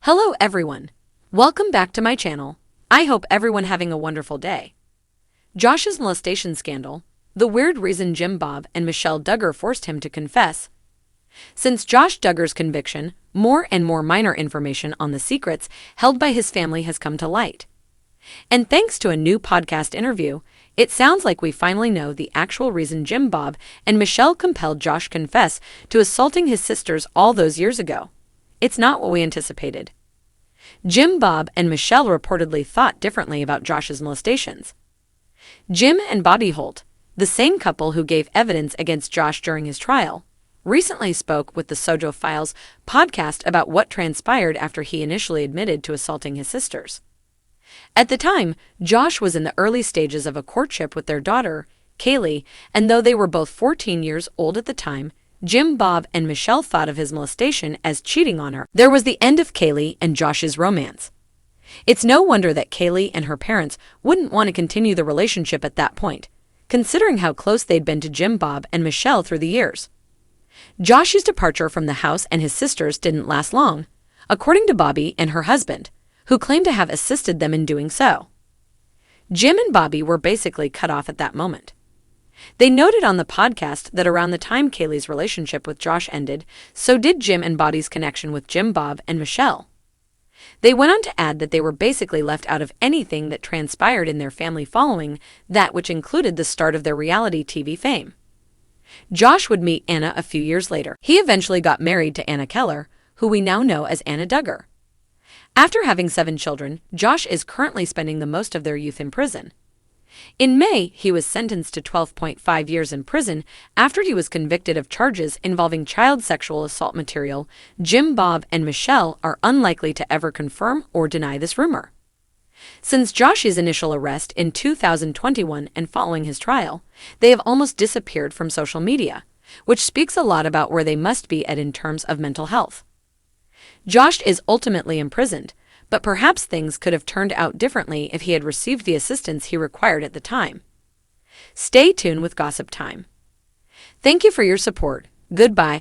Hello everyone. Welcome back to my channel. I hope everyone having a wonderful day. Josh's molestation scandal, the weird reason Jim Bob and Michelle Duggar forced him to confess. Since Josh Duggar's conviction, more and more minor information on the secrets held by his family has come to light. And thanks to a new podcast interview, it sounds like we finally know the actual reason Jim Bob and Michelle compelled Josh confess to assaulting his sisters all those years ago. It's not what we anticipated. Jim Bob and Michelle reportedly thought differently about Josh's molestations. Jim and Bobby Holt, the same couple who gave evidence against Josh during his trial, recently spoke with the Sojo Files podcast about what transpired after he initially admitted to assaulting his sisters. At the time, Josh was in the early stages of a courtship with their daughter, Kaylee, and though they were both 14 years old at the time, Jim Bob and Michelle thought of his molestation as cheating on her. There was the end of Kaylee and Josh's romance. It's no wonder that Kaylee and her parents wouldn't want to continue the relationship at that point, considering how close they'd been to Jim Bob and Michelle through the years. Josh's departure from the house and his sisters didn't last long, according to Bobby and her husband, who claimed to have assisted them in doing so. Jim and Bobby were basically cut off at that moment. They noted on the podcast that around the time Kaylee's relationship with Josh ended, so did Jim and Bobby's connection with Jim Bob and Michelle. They went on to add that they were basically left out of anything that transpired in their family following that, which included the start of their reality TV fame. Josh would meet Anna a few years later. He eventually got married to Anna Keller, who we now know as Anna Duggar. After having 7 children, Josh is currently spending the most of their youth in prison. In May, he was sentenced to 12.5 years in prison after he was convicted of charges involving child sexual assault material. Jim Bob and Michelle are unlikely to ever confirm or deny this rumor. Since Josh's initial arrest in 2021 and following his trial, they have almost disappeared from social media, which speaks a lot about where they must be at in terms of mental health. Josh is ultimately imprisoned, but perhaps things could have turned out differently if he had received the assistance he required at the time. Stay tuned with Gossip Time. Thank you for your support. Goodbye.